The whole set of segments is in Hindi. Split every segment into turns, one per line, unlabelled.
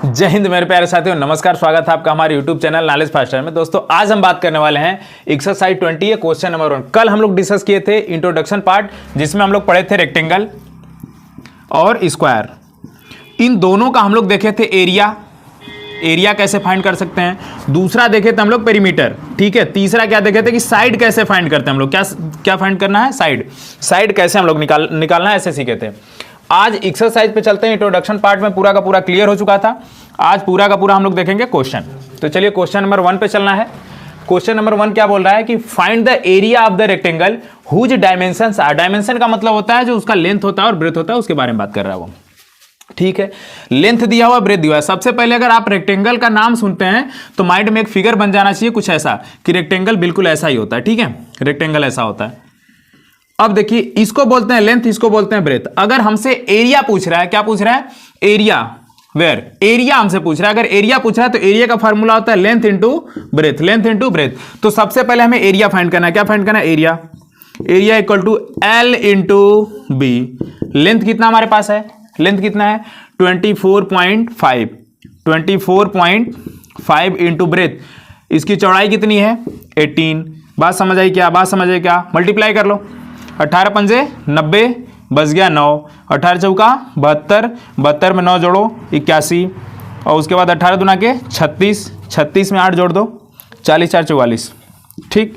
जय हिंद मेरे प्यारे साथियों, नमस्कार। स्वागत है आपका हमारे यूट्यूब चैनल नॉलेज फास्टर में। दोस्तों आज हम बात करने वाले हैं एक्सरसाइज 20 है, क्वेश्चन नंबर 1। कल हम लोग डिस्कस किए थे इंट्रोडक्शन पार्ट, जिसमें हम लोग पढ़े थे रेक्टेंगल और स्क्वायर। इन दोनों का हम लोग देखे थे एरिया कैसे फाइंड कर सकते हैं। दूसरा देखे थे हम लोग पेरीमीटर, ठीक है। तीसरा क्या देखे थे कि साइड कैसे फाइंड करते हैं हम लोग, क्या फाइंड करना है, साइड कैसे हम लोग निकालना है, ऐसे सीखे थे। आज एक्सरसाइज पे चलते हैं। इंट्रोडक्शन पार्ट में पूरा का पूरा क्लियर हो चुका था। आज पूरा का पूरा हम लोग देखेंगे क्वेश्चन। तो चलिए क्वेश्चन नंबर 1 पे चलना है। क्वेश्चन नंबर 1 क्या बोल रहा है कि find the area of the rectangle whose dimensions are. Dimension का मतलब होता है जो उसका लेंथ होता है और ब्रेथ होता है, उसके बारे में बात कर रहा है वो, ठीक है। लेंथ दिया हुआ, ब्रेथ दिया हुआ है। सबसे पहले अगर आप रेक्टेंगल का नाम सुनते हैं तो माइंड में एक फिगर बन जाना चाहिए कुछ ऐसा कि रेक्टेंगल बिल्कुल ऐसा ही होता है, ठीक है। रेक्टेंगल ऐसा होता है। अब देखिए, इसको बोलते हैं लेंथ, इसको बोलते हैं ब्रेथ। अगर हमसे एरिया पूछ रहा है, क्या पूछ रहा है, एरिया, वेयर, एरिया हमसे पूछ रहा है। अगर एरिया पूछ रहा है तो एरिया का फॉर्मूला होता है length into breadth, length into breath. तो सबसे पहले हमें एरिया फाइंड करना है। क्या फाइंड करना है, area equal to l into b. Length कितना हमारे पास है, लेंथ कितना है 24.5 इंटू ब्रेथ। इसकी चौड़ाई कितनी है 18। बात समझ आई क्या, बात समझ आई क्या। मल्टीप्लाई कर लो, 18 पंजे 90, बच गया 9, 18 चौका 72, 72 में 9 जोड़ो 81, और उसके बाद 18 दुना के 36, 36 में 8 जोड़ दो 40 4 44, ठीक।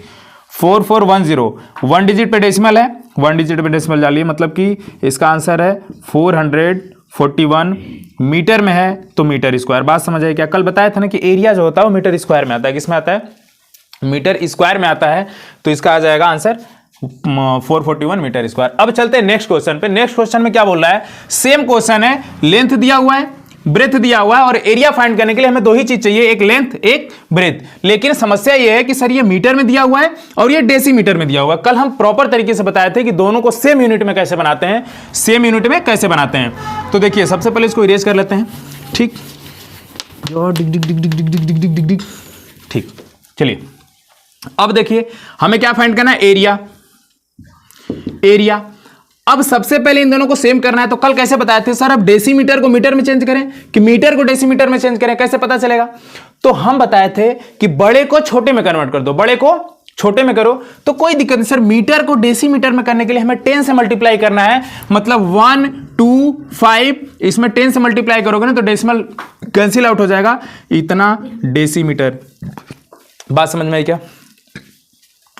4410, 1 डिजिट पे डेसिमल है, 1 डिजिट पे डेसिमल डालिए, मतलब कि इसका आंसर है 441 मीटर में है तो मीटर स्क्वायर। बात समझ आई क्या। कल बताया था ना कि एरिया जो होता है वो मीटर स्क्वायर में आता है। किस में आता है, मीटर स्क्वायर में आता है। तो इसका आ जाएगा आंसर 441 मीटर स्क्वायर। अब चलते हैं नेक्स्ट क्वेश्चन पे। नेक्स्ट क्वेश्चन में क्या बोल रहा है, सेम क्वेश्चन है, लेंथ दिया हुआ है, ब्रेथ दिया हुआ है, और एरिया फाइंड करने के लिए हमें दो ही चीज चाहिए, एक लेंथ एक ब्रेथ। लेकिन समस्या यह है कि सर ये मीटर में दिया हुआ है और ये डेसीमीटर में दिया हुआ है। कल हम प्रॉपर तरीके से बताए थे कि दोनों को सेम यूनिट में कैसे बनाते हैं, सेम यूनिट में कैसे बनाते हैं। तो देखिए, सबसे पहले इसको इरेज कर लेते हैं, ठीक। ठीक, चलिए अब देखिए हमें क्या फाइंड करना है, एरिया। अब सबसे पहले इन दोनों को सेम करना है। तो कल कैसे बताए थे सर, अब डेसीमीटर को मीटर में चेंज करें कि मीटर को डेसीमीटर में चेंज करें, कैसे पता चलेगा। तो हम बताए थे कि बड़े को छोटे में कन्वर्ट कर दो, बड़े को छोटे में करो तो कोई दिक्कत नहीं। सर मिटर को डेसीमीटर में करने के लिए हमें 10 से मल्टीप्लाई करना है, मतलब 1 2 5, इसमें 10 से मल्टीप्लाई करोगे ना तो डेसिमल कैंसिल आउट हो जाएगा, इतना डेसीमीटर। बात समझ में आई क्या।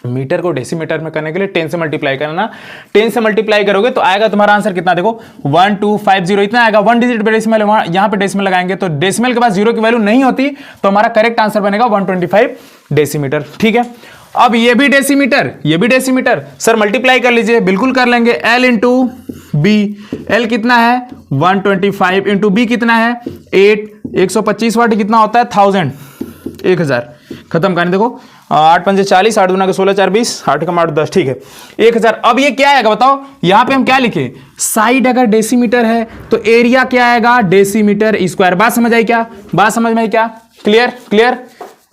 मीटर को डेसीमीटर में करने के लिए 10 से मल्टीप्लाई करना, 10 से मल्टीप्लाई करोगे तो आएगा तुम्हारा आंसर कितना, देखो 1250 इतना आएगा। 1 डिजिट पे डेसिमल, यहां पे डेसिमल लगाएंगे तो डेसिमल के पास 0 की वैल्यू नहीं होती, तो हमारा करेक्ट आंसर बनेगा 125 डेसीमीटर, ठीक है। अब ये भी डेसीमीटर, ये भी डेसीमीटर, सर मल्टीप्लाई कर लीजिए, बिल्कुल कर लेंगे। एल इंटू बी, एल कितना है 125 इंटू बी कितना है 8, 125 वाट कितना होता है 1000, 1000 खत्म करने। देखो 8 पंजे 40, 8 दूना के 16 4 20, 8 कम 8 10, ठीक है 1000। अब ये क्या आएगा बताओ, यहां पे हम क्या लिखे, साइड अगर डेसीमीटर है तो एरिया क्या आएगा, डेसीमीटर स्क्वायर। बात समझ आई क्या, बात समझ में आई क्या, clear,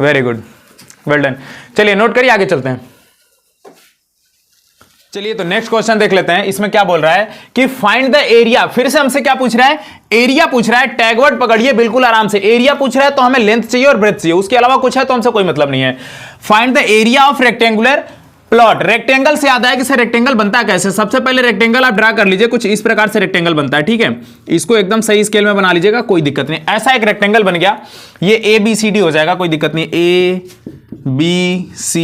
very good, well done. चलिए नोट करिए, आगे चलते हैं। चलिए तो नेक्स्ट क्वेश्चन देख लेते हैं। इसमें क्या बोल रहा है कि फाइंड द एरिया। फिर से हमसे क्या पूछ रहा है, एरिया पूछ रहा है। टैग वर्ड पकड़िए बिल्कुल आराम से। एरिया पूछ रहा है तो हमें लेंथ चाहिए और ब्रेथ चाहिए, उसके अलावा कुछ है तो हमसे कोई मतलब नहीं है। Find the area of rectangular plot. Rectangle से याद आया कि सर रेक्टेंगल बनता है कैसे। सबसे पहले रेक्टेंगल आप ड्रा कर लीजिए, कुछ इस प्रकार से रेक्टेंगल बनता है, ठीक है। इसको एकदम सही स्केल में बना लीजिएगा, कोई दिक्कत नहीं। ऐसा एक रेक्टेंगल बन गया, ये ABCD हो जाएगा, कोई दिक्कत नहीं, ABC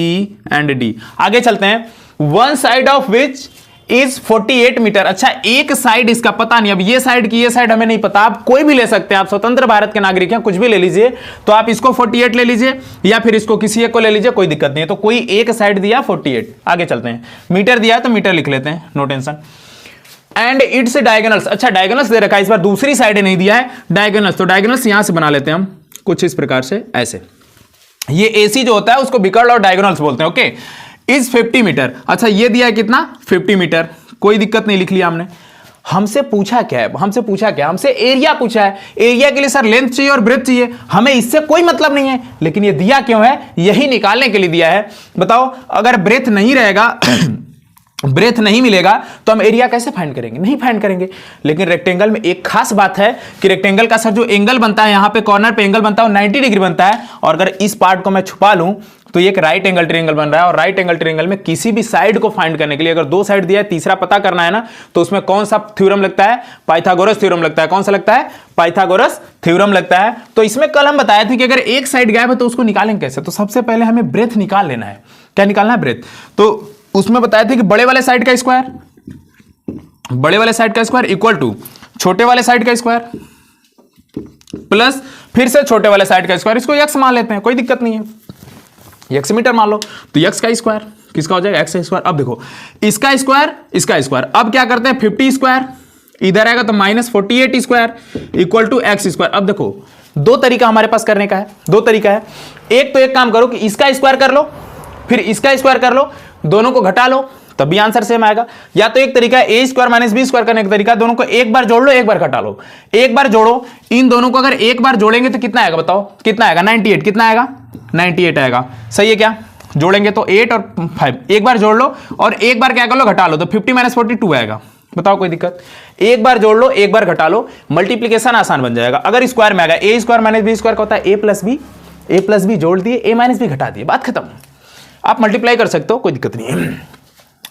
एंड D। आगे चलते हैं। One side of which is 48 metre. अच्छा, एक साइड इसका पता नहीं, अब ये साइड की ये साइड हमें नहीं पता, आप कोई भी ले सकते हैं, आप स्वतंत्र भारत के नागरिक हैं, कुछ भी ले लीजिए। तो आप इसको 48 ले लीजिए या फिर इसको किसी एक को ले लीजिए, कोई दिक्कत नहीं है। तो कोई एक साइड दिया 48। आगे चलते हैं, मीटर दिया है तो मीटर लिख लेते हैं, no tension. And its diagonals. अच्छा, डायगोनल्स दे रखा है, इस बार दूसरी साइड नहीं दिया है डायगोनल्स, तो डायगोनल्स यहां से बना लेते हैं हम कुछ इस प्रकार से, ऐसे। ये AC जो होता है उसको बिकर्ल और डायगोनल्स बोलते हैं, ओके। Is 50 metre. अच्छा, ये दिया है कितना 50 मीटर, कोई दिक्कत नहीं, लिख लिया हमने। हमसे पूछा क्या है, हमसे एरिया पूछा है। एरिया के लिए सर लेंथ चाहिए और ब्रेथ चाहिए, हमें इससे कोई मतलब नहीं है, लेकिन ये दिया क्यों है, यही निकालने के लिए दिया है। बताओ, अगर ब्रेथ नहीं रहेगा ब्रेथ नहीं मिलेगा तो हम एरिया कैसे फाइंड करेंगे? नहीं फाइंड करेंगे। लेकिन रेक्टेंगल में एक खास बात है कि रेक्टेंगल का सर जो एंगल बनता है, यहां पे कॉर्नर पे एंगल बनता है वो 90 डिग्री बनता है, और अगर इस पार्ट को मैं छुपा लूं तो ये एक राइट एंगल ट्रायंगल बन रहा है। और राइट एंगल ट्रायंगल में किसी भी साइड को फाइंड करने के लिए अगर दो साइड दिया है, तीसरा पता करना है ना, तो उसमें कौन सा थ्योरम लगता है? पाइथागोरस थ्योरम लगता है। कौन सा लगता है? पाइथागोरस थ्योरम लगता है। तो इसमें कल हम बताए थे कि अगर एक साइड गैप है तो उसको निकालेंगे कैसे? तो सबसे पहले हमें ब्रेथ निकाल लेना है। क्या निकालना है? ब्रेथ। तो उसमें बताए थे कि बड़े वाले साइड का स्क्वायर, बड़े वाले साइड का स्क्वायर इक्वल टू छोटे वाले साइड का स्क्वायर प्लस फिर से छोटे वाले साइड का स्क्वायर। इसको यक्स मान लेते हैं, कोई दिक्कत नहीं है, यक्स मीटर मान लो। तो यक्स का स्क्वायर किसका हो जाएगा? एक्स का स्क्वायर। अब देखो इसका स्क्वायर, इसका स्क्वायर। अब क्या करते हैं? 50 स्क्वायर इधर आएगा तो -48 square equal to x square. अब देखो दो तरीका हमारे पास करने का है, दो तरीका है। एक तो एक काम करो कि इसका स्क्वायर कर लो, फिर इसका स्क्वायर कर लो, दोनों को घटा लो, तब भी आंसर सेम आएगा। या तो एक तरीका है ए स्क्वायर माइनस बी स्क्वायर करने का तरीका, दोनों को एक बार जोड़ लो, एक बार घटा लो। एक बार जोड़ो, इन दोनों को अगर एक बार जोड़ेंगे तो कितना आएगा? बताओ कितना आएगा? 98। कितना आएगा? 98 आएगा। सही है क्या? जोड़ेंगे तो 8 और 5, एक बार जोड़ लो और एक बार क्या कर लो? घटा लो, तो 50 - 42 आएगा। बताओ कोई दिक्कत? एक बार जोड़ लो, एक बार घटा लो, मल्टीप्लीकेशन आसान बन जाएगा। अगर स्क्वायर में आएगा ए स्क्वायर माइनस बी स्क्वायर का होता है ए प्लस बी जोड़ दिए, ए माइनस बी घटा दिए, बात खत्म। आप मल्टीप्लाई कर सकते हो, कोई दिक्कत नहीं है।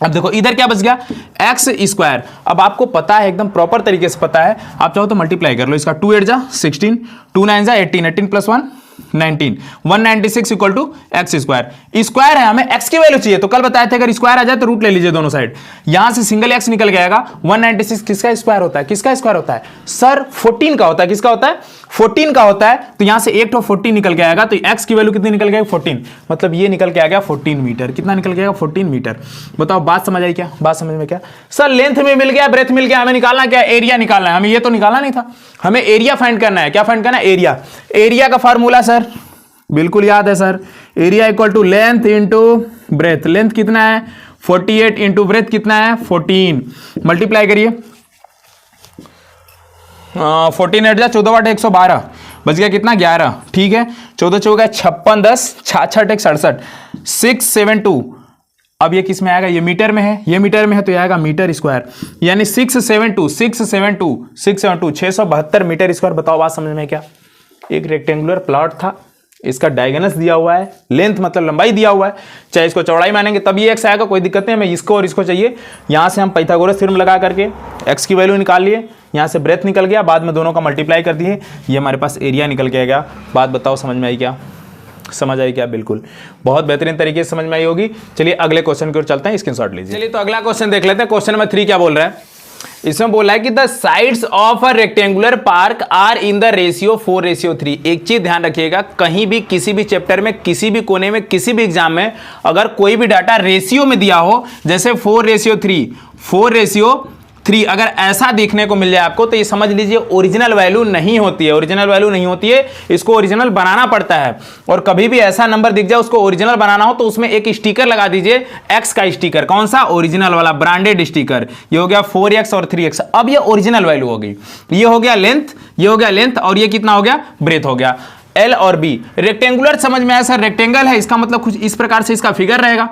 अब देखो इधर क्या बच गया? X square. अब आपको पता है, एकदम प्रॉपर तरीके से पता है, आप चाहो तो मल्टीप्लाई कर लो इसका। 2 8 जा 16, 2 9 जा 18, 18 + 1 19, 196 equal to x square. Square है, हमें एक्स की वैल्यू चाहिए, तो कल बताए थे अगर स्क्वायर आ जाए तो रूट ले लीजिए दोनों साइड। यहां से सिंगल एक्स निकल जाएगा। 196 किसका स्क्वायर होता है? किसका स्क्वायर होता है सर? 14 का होता है। किसका होता है? 14 का होता है। तो यहां से एक तो 14 निकल के आएगा, तो एक्स की वैल्यू कितनी निकल गई? 14। मतलब ये निकल के आ गया 14 मीटर। कितना निकल गया? 14 मीटर। बताओ बात समझ आई क्या? बात समझ में क्या? सर लेंथ में मिल गया, ब्रेथ मिल गया, हमें निकालना क्या? एरिया निकालना है। हमें ये तो निकालना नहीं था, हमें एरिया फाइंड करना है। क्या फाइंड करना है? एरिया। एरिया का फार्मूला सर बिल्कुल याद है sir, area equal to length into breadth. Length कितना है? 48 इंटू ब्रेथ कितना है? 14। मल्टीप्लाई करिए, 14 8 जा 14 8 112, बच गया कितना? 11। ठीक है, 14 चौका 56, 10 66 1 67, 672। अब ये किस में आएगा? ये मीटर में है, ये मीटर में है तो ये आएगा मीटर स्क्वायर, यानी 672 672 मीटर स्क्वायर। बताओ बात समझ में क्या? एक रेक्टेंगुलर प्लॉट था, इसका डायगोनल दिया हुआ है, लेंथ मतलब लंबाई दिया हुआ है, चाहे इसको चौड़ाई मानेंगे तब ये एक्स आएगा, कोई दिक्कत नहीं। हमें इसको और इसको चाहिए। यहां से हम पाइथागोरस थ्योरम लगा करके एक्स की वैल्यू निकाल लिए, यहां से ब्रेथ निकल गया, बाद में दोनों का मल्टीप्लाई कर दिए, ये हमारे पास एरिया निकल के आ गया। बात बताओ समझ में आई क्या? समझ आई क्या? बिल्कुल, बहुत बेहतरीन तरीके से समझ में आई होगी। चलिए अगले क्वेश्चन की ओर चलते हैं, स्क्रीनशॉट लीजिए। चलिए तो अगला क्वेश्चन देख लेते हैं। क्वेश्चन नंबर 3 क्या बोल रहा है? इसमें बोला है कि the sides of a rectangular park are in the ratio 4:3। एक चीज ध्यान रखिएगा, कहीं भी किसी भी चैप्टर में, किसी भी कोने में, किसी भी एग्जाम में अगर कोई भी डाटा रेशियो में दिया हो, जैसे 4:3 अगर ऐसा देखने को मिल जाए आपको, तो ये समझ लीजिए ओरिजिनल वैल्यू नहीं होती है। ओरिजिनल वैल्यू नहीं होती है, इसको ओरिजिनल बनाना पड़ता है। और कभी भी ऐसा नंबर दिख जाए उसको ओरिजिनल बनाना हो तो उसमें एक स्टिकर लगा दीजिए, एक्स का स्टिकर। कौन सा? ओरिजिनल वाला, ब्रांडेड स्टिकर। ये हो गया 4x और 3x। अब ये ओरिजिनल वैल्यू होगी। ये हो गया लेंथ, ये हो गया लेंथ, और ये कितना हो गया? ब्रेथ हो गया। L और B रेक्टेंगुलर समझ में आया सर? रेक्टेंगल है, इसका मतलब कुछ इस प्रकार से इसका फिगर रहेगा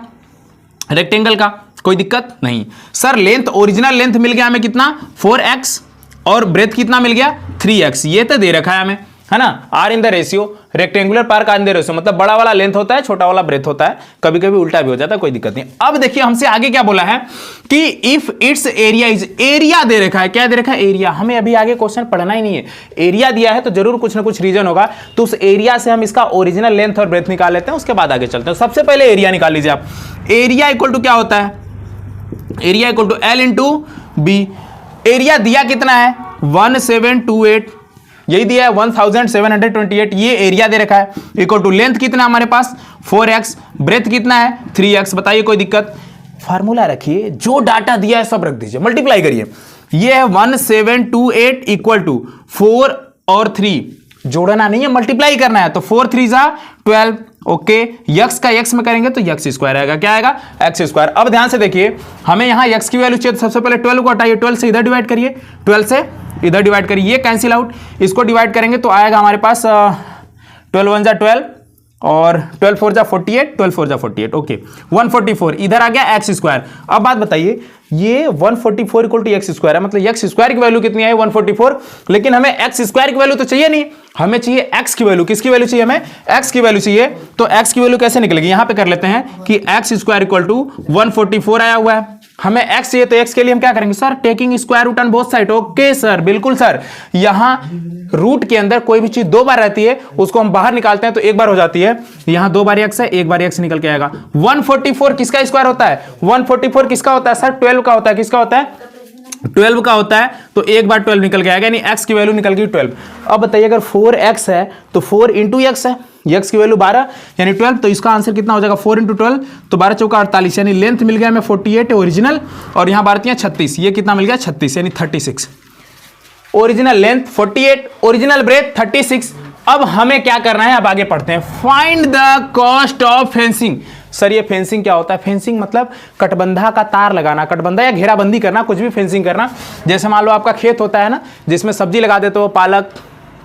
रेक्टेंगल का, कोई दिक्कत नहीं। सर लेंथ, ओरिजिनल लेंथ मिल गया हमें कितना? 4x, और ब्रेथ कितना मिल गया? 3x। ये तो दे रखा है हमें, है ना? Are in the ratio, rectangular park are in the ratio, मतलब बड़ा वाला लेंथ होता है, छोटा वाला ब्रेथ होता है, कभी कभी उल्टा भी हो जाता है, कोई दिक्कत नहीं। अब देखिए हमसे आगे क्या बोला है कि if it's area is, area दे रखा है। क्या दे रखा है? एरिया। हमें अभी आगे क्वेश्चन पढ़ना ही नहीं है, एरिया दिया है तो जरूर कुछ ना कुछ रीजन होगा, तो उस एरिया से हम इसका ओरिजिनल लेंथ और ब्रेथ निकाल लेते हैं, उसके बाद आगे चलते हैं। सबसे पहले एरिया निकाल लीजिए आप। एरिया इक्वल टू क्या होता है? Area equal to L into b. Area दिया कितना है? 1728, यही दिया है 1728, ये एरिया दे रखा है। इक्वल टू लेंथ कितना हमारे पास? 4x, ब्रेथ कितना है? 3x। बताइए कोई दिक्कत? फार्मूला रखिए, जो डाटा दिया है सब रख दीजिए, मल्टीप्लाई करिए। ये है 1728 इक्वल टू 4 और 3, जोड़ना नहीं है, मल्टीप्लाई करना है। तो 4 3 जा 12। ओके, यक्स का यक्स में करेंगे तो यक्स स्क्वायर आएगा। क्या आएगा? X square. अब ध्यान से देखिए, हमें यहां यक्स की वैल्यू चाहिए, तो सबसे पहले 12 को हटाइए, 12 से इधर डिवाइड करिए, 12 से इधर डिवाइड करिए, ये कैंसिल आउट। इसको डिवाइड करेंगे तो आएगा हमारे पास 12 1 जा 12, और 12 4 जा 48, 12 4 जा 48, ओके 144 इधर आ गया एक्स स्क्वायर। अब बात बताइए, ये 144 इक्वल टू एक्स स्क्वायर है, मतलब एक्स स्क्वायर की वैल्यू कितनी आई 144, लेकिन हमें एक्स स्क्वायर की वैल्यू तो चाहिए नहीं, हमें चाहिए एक्स की वैल्यू। किसकी वैल्यू चाहिए? हमें एक्स की वैल्यू चाहिए। तो एक्स की वैल्यू कैसे निकलेगी? यहां पे कर लेते हैं कि एक्स स्क्वायर इक्वल टू 144 आया हुआ है, हमें x चाहिए, तो x के लिए हम क्या करेंगे sir? Taking square root on both side. Okay sir, बिल्कुल सर। यहां रूट के अंदर कोई भी चीज दो बार रहती है, उसको हम बाहर निकालते हैं तो एक बार हो जाती है। यहां दो बार x है, एक बार x निकल के आएगा। 144 किसका स्क्वायर होता है? 144 किसका होता है सर? 12 का होता है। किसका होता है? 12 का होता है। तो एक बार 12 निकल के आएगा, यानी x की वैल्यू निकल गई 12। अब बताइए, अगर 4x है तो 4 इंटू एक्स है, x की वैल्यू 12 यानी 12, तो इसका आंसर कितना हो जाएगा? 4 इंटू 12, तो 12 चौका 48, यानी लेंथ मिल गया हमें 48 ओरिजिनल, और यहां बारतियां 36, ये कितना मिल गया? 36 यानी 36। Original length 48, original breadth 36। अब हमें क्या करना है? अब आगे पढ़ते हैं। Find the cost of fencing. Sir ये फेंसिंग क्या होता है? फेंसिंग मतलब कटबंधा का तार लगाना, कटबंधा या घेराबंदी करना, कुछ भी फेंसिंग करना। जैसे मान लो आपका खेत होता है ना, जिसमें सब्जी लगा देते हो, पालक,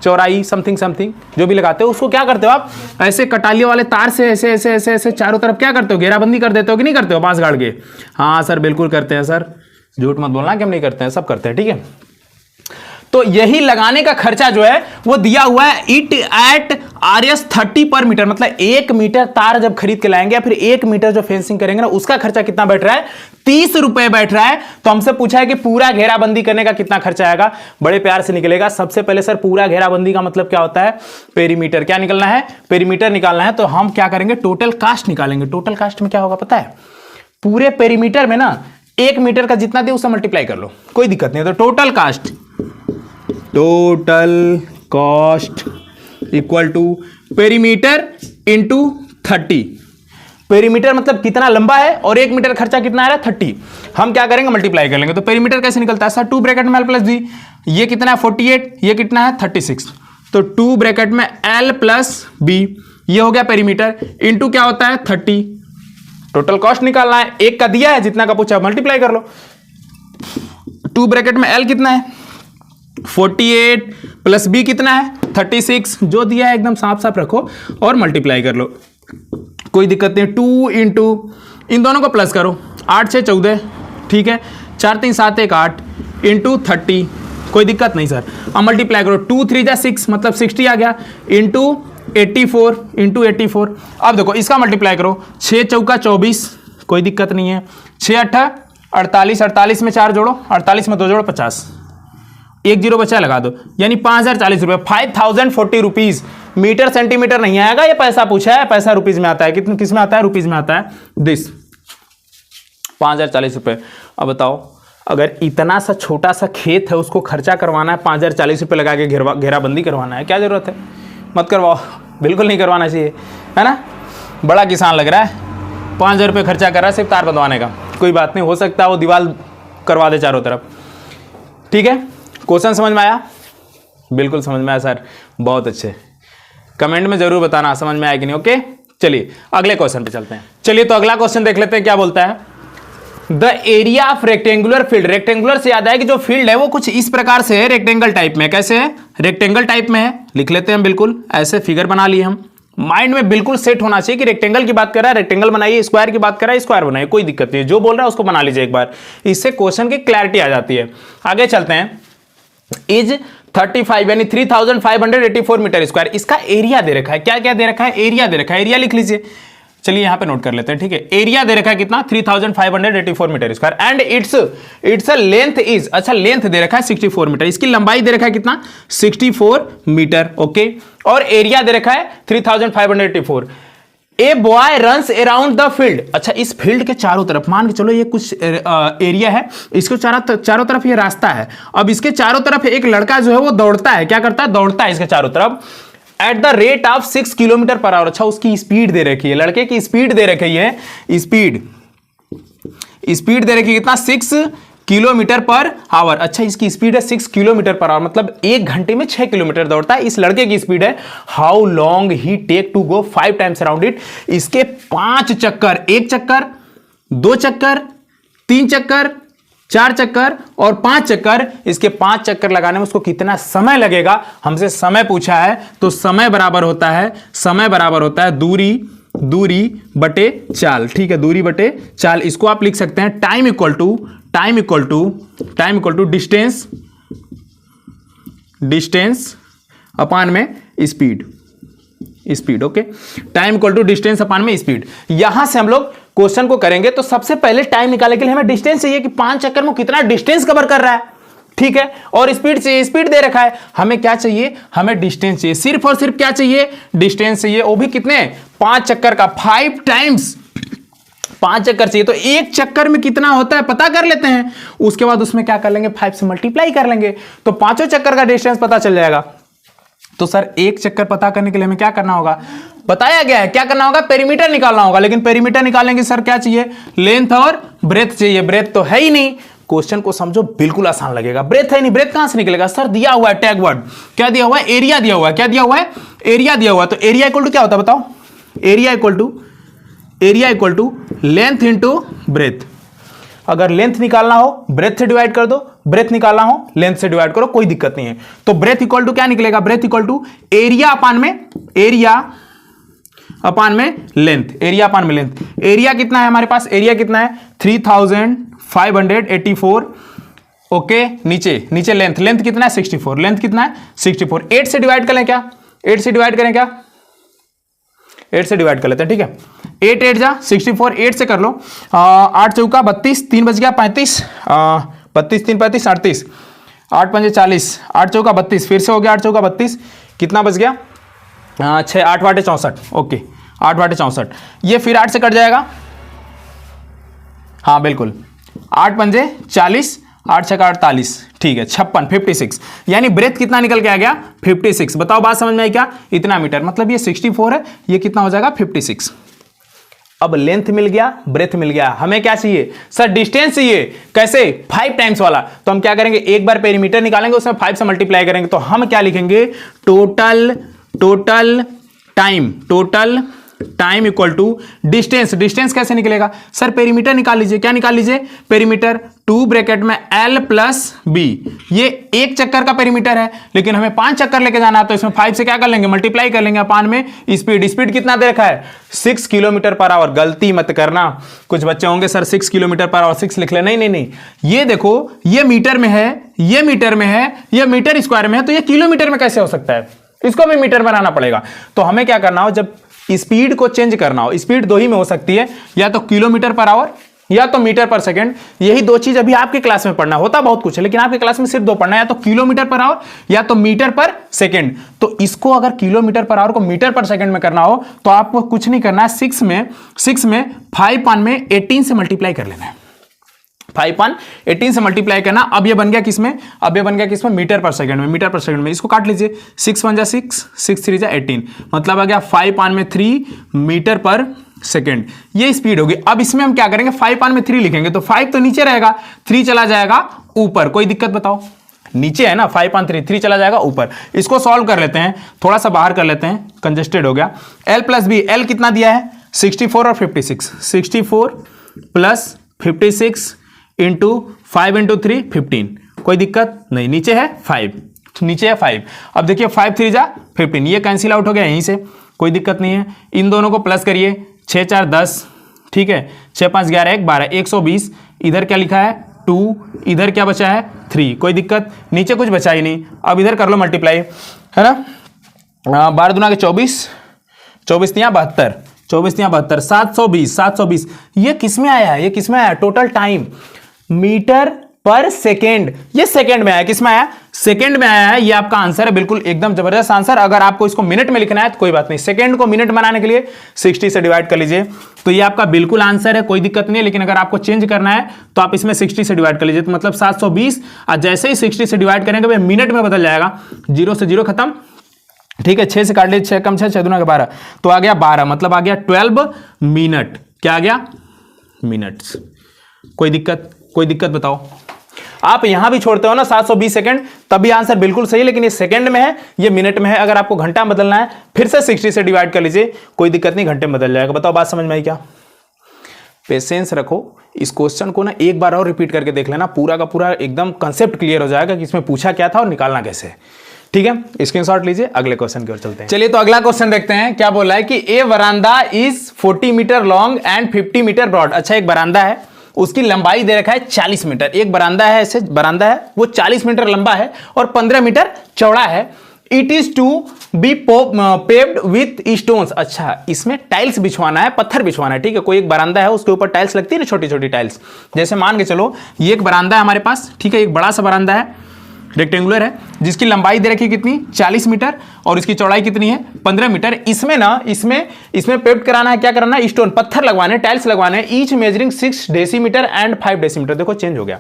चौराई, समथिंग समथिंग जो भी लगाते हो, उसको क्या करते हो आप? ऐसे कटालियों वाले तार से ऐसे ऐसे ऐसे ऐसे चारों तरफ क्या करते हो? घेराबंदी कर देते हो कि नहीं करते हो? बांस गाड़ के। हाँ सर बिल्कुल करते हैं सर, झूठ मत बोलना कि हम नहीं करते हैं, सब करते हैं, ठीक है। तो यही लगाने का खर्चा जो है वो दिया हुआ है, इट एट RS 30 पर मीटर, मतलब 1 मीटर तार जब खरीद के लाएंगे या फिर 1 मीटर जो फेंसिंग करेंगे ना, उसका खर्चा कितना बैठ रहा है? 30 रुपए बैठ रहा है। तो हमसे पूछा है कि पूरा घेराबंदी करने का कितना खर्चा आएगा। बड़े प्यार से निकलेगा। सबसे पहले सर पूरा घेराबंदी का मतलब क्या होता है? पेरीमीटर। क्या निकलना है? पेरीमीटर निकालना है। तो हम क्या करेंगे? टोटल कास्ट निकालेंगे। टोटल कास्ट में क्या होगा पता है? पूरे पेरीमीटर में ना 1 मीटर का जितना दे उससे मल्टीप्लाई कर लो, कोई दिक्कत नहीं है। तो total cost equal to perimeter into 30। Perimeter मतलब कितना लंबा है और 1 मीटर खर्चा कितना आ रहा है? 30। हम क्या करेंगे? मल्टीप्लाई कर लेंगे। तो पेरीमीटर कैसे निकलता है सर? 2 ब्रैकेट में l प्लस b, ये कितना है? 48, ये कितना है? 36। तो 2 ब्रैकेट में l प्लस b, ये हो गया पेरीमीटर, इंटू क्या होता है? 30। टोटल कॉस्ट निकालना है, एक का दिया है, जितना का पूछा मल्टीप्लाई कर लो। 2 ब्रैकेट में l कितना है? 48 प्लस b कितना है? 36। जो दिया है एकदम साफ साफ रखो और मल्टीप्लाई कर लो, कोई दिक्कत नहीं। 2 इंटू इन दोनों को प्लस करो, 8 6 14, ठीक है, 4 3 7 1 8 इंटू 30, कोई दिक्कत नहीं सर। अब मल्टीप्लाई करो, 2 3 जा 6, मतलब 60 आ गया, इंटू 84 इंटू 84। अब देखो इसका मल्टीप्लाई करो, 6 चौका 24, कोई दिक्कत नहीं है, 6 8 48, 48 में 4 जोड़ो, 48 में 2 जोड़ो 50, एक जीरो बचा लगा दो, यानी 5040 रुपए, 5040 रुपीज। मीटर सेंटीमीटर नहीं आएगा, ये पैसा पूछा है, पैसा रुपीज में आता है। कितने किस में आता है? रुपीज में आता है। दिस 5040 रुपए। अब बताओ, अगर इतना सा छोटा सा खेत है, उसको खर्चा करवाना है, 5040 रुपए लगा के घेराबंदी करवाना है, क्या जरूरत है? मत करवाओ, बिल्कुल नहीं करवाना चाहिए, है ना। बड़ा किसान लग रहा है, 5000 रुपये खर्चा कर रहा है सिर्फ तार बंधवाने का। कोई बात नहीं, हो सकता है वो दीवार करवा दे चारों तरफ, ठीक है। क्वेश्चन समझ में आया? बिल्कुल समझ में आया सर, बहुत अच्छे। कमेंट में जरूर बताना समझ में आया कि नहीं। ओके, चलिए अगले क्वेश्चन पे चलते हैं। चलिए तो अगला क्वेश्चन देख लेते हैं, क्या बोलता है? The area of rectangular field. Rectangular से याद आया कि जो फील्ड है वो कुछ इस प्रकार से है, रेक्टेंगल टाइप में। कैसे है? रेक्टेंगल टाइप में है। लिख लेते हैं, बिल्कुल ऐसे फिगर बना लिए हम। माइंड में बिल्कुल सेट होना चाहिए कि रेक्टेंगल की बात कर रहा है रेक्टेंगल बनाइए, स्क्वायर की बात कर रहा है स्क्वायर बनाइए, कोई दिक्कत नहीं है। जो बोल रहा है उसको बना लीजिए एक बार, इससे क्वेश्चन की क्लैरिटी आ जाती है। आगे चलते हैं। इज 35 यानी 3584 मीटर स्क्वायर। इसका एरिया दे रखा है। क्या क्या दे रखा है? एरिया दे रखा है। एरिया लिख लीजिए, चलिए यहां पे नोट कर लेते हैं, ठीक है। एरिया दे रखा है कितना? 3584 metre square. And its length is, अच्छा लेंथ दे रखा है 64 मीटर। इसकी लंबाई दे रखा है कितना? 64 मीटर, ओके। और एरिया दे रखा है 3584। A boy runs around the field. अच्छा, इस फील्ड के चारों तरफ मान के चलो ये कुछ एरिया है, इसको चारों तरफ ये रास्ता है। अब इसके चारों तरफ एक लड़का जो है वो दौड़ता है। क्या करता है? दौड़ता है इसके चारों तरफ at the rate of 6 kilometre per hour. अच्छा, उसकी स्पीड दे रखी है, लड़के की स्पीड दे रखी है, स्पीड दे रखी है कितना? 6 किलोमीटर पर आवर। अच्छा, इसकी स्पीड है 6 किलोमीटर पर आवर, मतलब 1 घंटे में 6 किलोमीटर दौड़ता है। इस लड़के की स्पीड है। How long he take to go 5 times around it. इसके 5 चक्कर, 1 चक्कर, 2 चक्कर, 3 चक्कर, 4 चक्कर और 5 चक्कर, इसके 5 चक्कर लगाने में उसको कितना समय लगेगा, हमसे समय पूछा है। तो समय बराबर होता है दूरी बटे चाल। ठीक है, दूरी बटे चाल। इसको आप लिख सकते हैं time equal to distance upon में speed. Okay, time equal to distance upon में स्पीड। यहां से हम लोग क्वेश्चन को करेंगे तो सबसे पहले टाइम निकालने के लिए हमें डिस्टेंस चाहिए कि 5 चक्कर में कितना डिस्टेंस कवर कर रहा है। ठीक है, और स्पीड चाहिए, स्पीड दे रखा है। हमें क्या चाहिए, हमें डिस्टेंस चाहिए, सिर्फ और सिर्फ क्या चाहिए, डिस्टेंस चाहिए। वो भी कितने, 5 चक्कर का, 5 टाइम्स 5 चक्कर चाहिए। तो एक चक्कर में कितना होता है पता कर लेते हैं, उसके बाद उसमें क्या कर लेंगे, 5 से मल्टीप्लाई कर लेंगे, तो 5 चक्कर का डिस्टेंस पता चल जाएगा। तो सर एक चक्कर पता करने के लिए हमें क्या करना होगा, बताया गया है क्या करना होगा, पेरीमीटर निकालना होगा। लेकिन पेरीमीटर निकालेंगे सर क्या चाहिए, लेंथ और ब्रेथ चाहिए। ब्रेथ तो है ही नहीं, क्वेश्चन को समझो बिल्कुल आसान लगेगा। ब्रेथ है नहीं, ब्रेथ कहां से निकलेगा सर, दिया हुआ है टैग वर्ड, क्या दिया हुआ है, एरिया दिया हुआ है। क्या दिया हुआ है, एरिया दिया हुआ है। तो एरिया इक्वल टू क्या होता है बताओ, area equal to length into breadth. अगर लेंथ निकालना हो ब्रेथ से डिवाइड कर दो, ब्रेथ निकालना हो लेंथ से डिवाइड करो, कोई दिक्कत नहीं है। तो ब्रेथ इक्वल टू क्या निकलेगा, ब्रेथ इक्वल टू एरिया अपान में लेंथ। एरिया कितना है हमारे पास, एरिया कितना है 3584। ओके, नीचे लेंथ कितना है 64, लेंथ कितना है 64। 8 से डिवाइड करें क्या, 8 से डिवाइड कर लेते हैं। ठीक है, 8 8 जा 64, 8 से कर लो, 8 चौका 32, 3 बच गया 35, 32 3 35 38, 8 पंजे 40, 8 चौका 32, फिर से हो गया 8 चौका 32, कितना बच गया 6, 8 वाटे 64। ओके, 8 वाटे 64, ये फिर 8 से कट जाएगा, हाँ बिल्कुल, 8 पंजे 40, 8 छक्का 48, ठीक है 56, 56। यानी ब्रेथ कितना निकल के आ गया 56। बताओ बात समझ में आई क्या, इतना मीटर, मतलब ये 64 है, ये कितना हो जाएगा 56। अब लेंथ मिल गया, ब्रेथ मिल गया, हमें क्या चाहिए सर, डिस्टेंस चाहिए। कैसे, 5 टाइम्स वाला। तो हम क्या करेंगे, एक बार पेरीमीटर निकालेंगे, उसमें 5 से मल्टीप्लाई करेंगे। तो हम क्या लिखेंगे, total time equal to distance कैसे निकलेगा सर, पेरीमीटर निकाल लीजिए। क्या निकाल लीजिए, पेरीमीटर 2 ब्रैकेट में L प्लस B। ये एक चक्कर का पेरीमीटर है, लेकिन हमें 5 चक्कर लेके जाना है, तो इसमें 5 से क्या कर लेंगे, मल्टीप्लाई कर लेंगे अपान में स्पीड कितना दे रखा है 6 किलोमीटर पर आवर। गलती मत करना, कुछ बच्चे होंगे सर 6 किलोमीटर पर आवर 6 लिख ले, नहीं, ये देखो, ये मीटर में है, ये मीटर में है, ये मीटर स्क्वायर में है, तो ये किलोमीटर में कैसे हो सकता है, इसको भी मीटर बनाना पड़ेगा। तो हमें क्या करना हो, जब स्पीड को चेंज करना हो, स्पीड दो ही में हो सकती है, या तो किलोमीटर पर आवर या तो मीटर पर सेकंड। यही दो चीज अभी आपके क्लास में पढ़ना, होता बहुत कुछ है लेकिन आपके क्लास में सिर्फ 2 पढ़ना है, या तो किलोमीटर पर आवर या तो मीटर पर सेकंड। तो इसको अगर किलोमीटर पर आवर को मीटर पर सेकंड में करना हो तो आपको कुछ नहीं करना है, 6 में 5 में 18 से मल्टीप्लाई कर लेना है, 5/18 से मल्टीप्लाई करना। अब ये बन गया किसमें, मीटर पर सेकंड में। इसको काट लीजिए, 6 1 जा 6, 6 3 जा 18, मतलब आ गया 5/3 मीटर पर सेकंड। ये स्पीड होगी। अब इसमें हम क्या करेंगे, 5/3 लिखेंगे, तो 5 तो नीचे रहेगा, 3 चला जाएगा ऊपर। कोई दिक्कत बताओ, नीचे है ना 5/3, 3 चला जाएगा ऊपर। इसको सॉल्व कर लेते हैं, थोड़ा सा बाहर कर लेते हैं, कंजेस्टेड हो गया। L प्लस बी, L कितना दिया है 64 और 56, 64 प्लस 56 इंटू 5 इंटू 3 15। कोई दिक्कत नहीं, नीचे है 5, अब देखिए 5 3 जा 15, ये कैंसिल आउट हो गया यहीं से, कोई दिक्कत नहीं है। इन दोनों को प्लस करिए, 6 4 10, ठीक है, 6 5 11 1 12, 120। इधर क्या लिखा है 2, इधर क्या बचा है 3, कोई दिक्कत, नीचे कुछ बचा ही नहीं। अब इधर कर लो मल्टीप्लाई, है ना, 12 दूना के 24, 24 तियां 72, 24 तियां 72, 720। ये किसमें आया है, टोटल टाइम मीटर पर सेकेंड। ये सेकेंड में आया, किसमें आया, सेकेंड में आया है। ये आपका आंसर है, बिल्कुल एकदम जबरदस्त आंसर। अगर आपको इसको मिनट में लिखना है तो कोई बात नहीं, सेकेंड को मिनट बनाने के लिए 60 से डिवाइड कर लीजिए, तो ये आपका बिल्कुल आंसर है, कोई दिक्कत नहीं है। लेकिन अगर आपको चेंज करना है तो आप इसमें 60 से डिवाइड कर लीजिए, तो मतलब 720, और जैसे ही 60 से डिवाइड करेंगे वह मिनट में बदल जाएगा, 0 से 0 खत्म, ठीक है। 6 से काट लीजिए, 6 कम 6 दूना के 12, तो आ गया 12, मतलब आ गया 12 मिनट। क्या आ गया, मिनट्स। कोई दिक्कत बताओ। आप यहां भी छोड़ते हो ना 720 सेकंड, तब भी आंसर बिल्कुल सही, लेकिन ये सेकंड में है, ये मिनट में है। अगर आपको घंटा में बदलना है फिर से 60 से डिवाइड कर लीजिए, कोई दिक्कत नहीं, घंटे में बदल जाएगा। बताओ बात समझ में आई क्या, पेशेंस रखो, इस क्वेश्चन को ना एक बार और रिपीट करके देख लेना, पूरा का पूरा एकदम कंसेप्ट क्लियर हो जाएगा कि इसमें पूछा क्या था और निकालना कैसे है। ठीक है, स्क्रीनशॉट लीजिए, अगले क्वेश्चन की ओर चलते हैं। चलिए तो अगला क्वेश्चन देखते हैं, क्या बोला है कि a veranda is 40 metre long and 50 metre broad. अच्छा, एक बरामदा है, उसकी लंबाई दे रखा है 40 मीटर। एक बरामदा है, ऐसे बरामदा है, वो 40 मीटर लंबा है और 15 मीटर चौड़ा है। It is to be paved with stones. अच्छा, इसमें टाइल्स बिछवाना है, पत्थर बिछवाना है। ठीक है, कोई एक बरामदा है, उसके ऊपर टाइल्स लगती है ना, छोटी छोटी टाइल्स। जैसे मान के चलो ये एक बरामदा है हमारे पास, ठीक है, एक बड़ा सा बरामदा है, रेक्टेंगुलर है, जिसकी लंबाई दे रखी कितनी 40 मीटर और इसकी चौड़ाई कितनी है 15 मीटर। इसमें ना इसमें पेव्ड कराना है, क्या कराना है, स्टोन, पत्थर लगवाने, टाइल्स लगवाने। Each measuring 6 decimetre and 5 decimetre. देखो चेंज हो गया,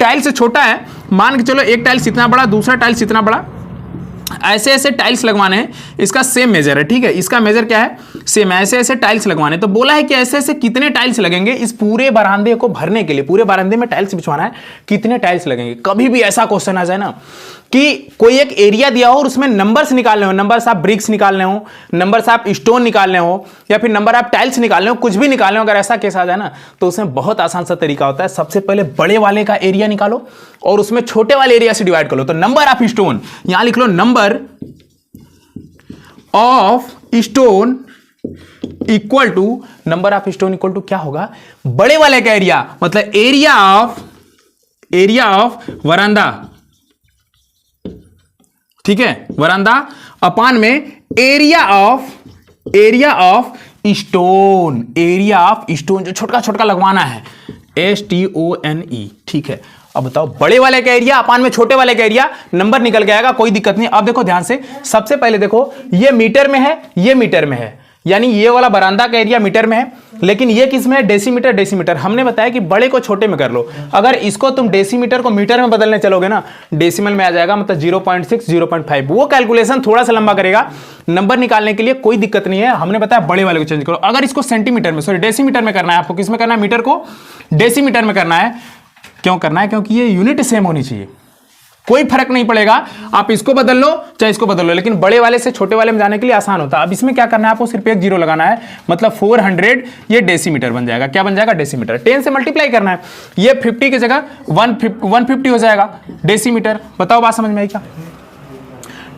टाइल्स से छोटा है, मान के चलो एक टाइल्स इतना बड़ा, दूसरा टाइल्स इतना बड़ा, ऐसे ऐसे टाइल्स लगवाने हैं। इसका सेम मेजर है, ठीक है, इसका मेजर क्या है, सेम है। ऐसे ऐसे टाइल्स लगवाने, तो बोला है कि ऐसे ऐसे कितने टाइल्स लगेंगे इस पूरे बरामदे को भरने के लिए, पूरे बरामदे में टाइल्स बिछवाना है, कितने टाइल्स लगेंगे। कभी भी ऐसा क्वेश्चन आ जाए ना कि कोई एक एरिया दिया हो और उसमें नंबर्स निकालने हो, नंबर्स आप ब्रिक्स निकालने हो, नंबर्स आप स्टोन निकालने हो, या फिर नंबर आप टाइल्स निकालने हो, कुछ भी निकालने हो, अगर ऐसा केस आ जाए ना तो उसमें बहुत आसान सा तरीका होता है। सबसे पहले बड़े वाले का एरिया निकालो और उसमें छोटे वाले एरिया से डिवाइड कर लो। तो नंबर ऑफ स्टोन, यहां लिख लो number of stone equal to, number of stone equal to क्या होगा, बड़े वाले का एरिया, मतलब एरिया ऑफ वरांदा, ठीक है, वरांदा अपान में area of stone, area of stone जो छोटा छोटा लगवाना है, STONE। ठीक है, अब बताओ बड़े वाले का एरिया अपान में छोटे वाले का एरिया, नंबर निकल के आएगा, कोई दिक्कत नहीं। अब देखो ध्यान से, सबसे पहले देखो ये मीटर में है, ये मीटर में है, यानी ये वाला बरामदा का एरिया मीटर में है, लेकिन ये किस में है, डेसीमीटर। डेसीमीटर हमने बताया कि बड़े को छोटे में कर लो। अगर इसको तुम डेसीमीटर को मीटर में बदलने चलोगे ना, डेसिमल में आ जाएगा, मतलब 0.6 0.5। वो कैलकुलेशन थोड़ा सा लंबा करेगा, नंबर निकालने के लिए कोई दिक्कत नहीं है। हमने बताया बड़े वाले को चेंज करो। अगर इसको सेंटीमीटर में, सॉरी डेसीमीटर में करना है आपको, किस में करना है, मीटर को डेसीमीटर में करना है। क्यों करना है, क्योंकि ये यूनिट सेम होनी चाहिए, कोई फर्क नहीं पड़ेगा, आप इसको बदल लो चाहे इसको बदल लो, लेकिन बड़े वाले से छोटे वाले में जाने के लिए आसान होता है। अब इसमें क्या करना है आपको, सिर्फ एक जीरो लगाना है, मतलब 400 ये डेसीमीटर बन जाएगा। क्या बन जाएगा, डेसीमीटर। 10 से मल्टीप्लाई करना है, ये 50 की जगह 150 हो जाएगा डेसीमीटर। बताओ बात समझ में आई क्या,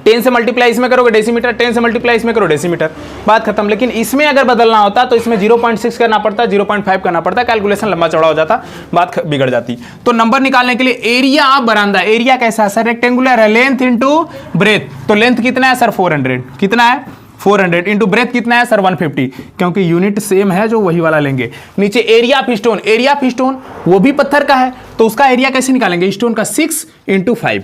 10 से मल्टीप्लाई इसमें करोगे डेसीमीटर, 10 से मल्टीप्लाई इसमें करो डेसीमीटर, बात खत्म। लेकिन इसमें अगर बदलना होता तो इसमें 0.6 करना पड़ता, 0.5 करना पड़ता, कैलकुलेशन लंबा चौड़ा हो जाता, बात बिगड़ जाती। तो नंबर निकालने के लिए एरिया ऑफ बरामदा, एरिया कैसा है सर, रेक्टेंगुलर है, लेंथ इंटू ब्रेथ, तो लेंथ कितना है सर 400, कितना है 400 इंटू ब्रेथ कितना है सर 150, क्योंकि यूनिट सेम है जो वही वाला लेंगे। नीचे area of stone, area of stone वो भी पत्थर का है, तो उसका एरिया कैसे निकालेंगे, स्टोन का 6 इंटू 5,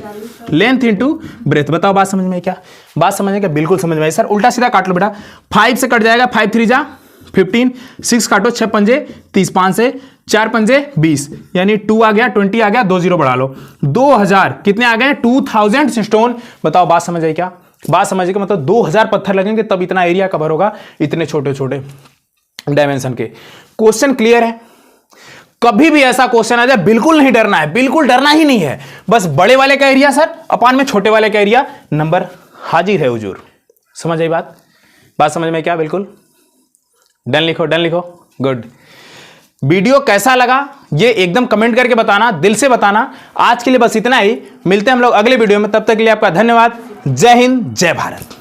लेंथ इंटू ब्रेथ। बताओ बात समझ में क्या, बात समझ में क्या, बिल्कुल समझ में आई। सर उल्टा सीधा काट लो बेटा, 5 से कट जाएगा, 5 3 जा 15, 6 काटो, 6 पंजे 30, 5 से 4 पंजे 20, यानी 2 आ गया, 20 आ गया, 2 जीरो बढ़ा लो, 2000 कितने आ गए, 2000 स्टोन। बताओ बात समझ आई क्या, बात समझिए कि मतलब 2000 पत्थर लगेंगे तब इतना एरिया कवर होगा, इतने छोटे छोटे डायमेंशन के। क्वेश्चन क्लियर है, कभी भी ऐसा क्वेश्चन आ जाए बिल्कुल नहीं डरना है, बिल्कुल डरना ही नहीं है। बस बड़े वाले का एरिया सर अपान में छोटे वाले का एरिया, नंबर हाजिर है हुजूर। समझ आई बात, बात समझ में क्या, बिल्कुल डन लिखो, डन लिखो, गुड। वीडियो कैसा लगा ये एकदम कमेंट करके बताना, दिल से बताना। आज के लिए बस इतना ही, मिलते हैं हम लोग अगले वीडियो में, तब तक के लिए आपका धन्यवाद। जय हिंद, जय भारत।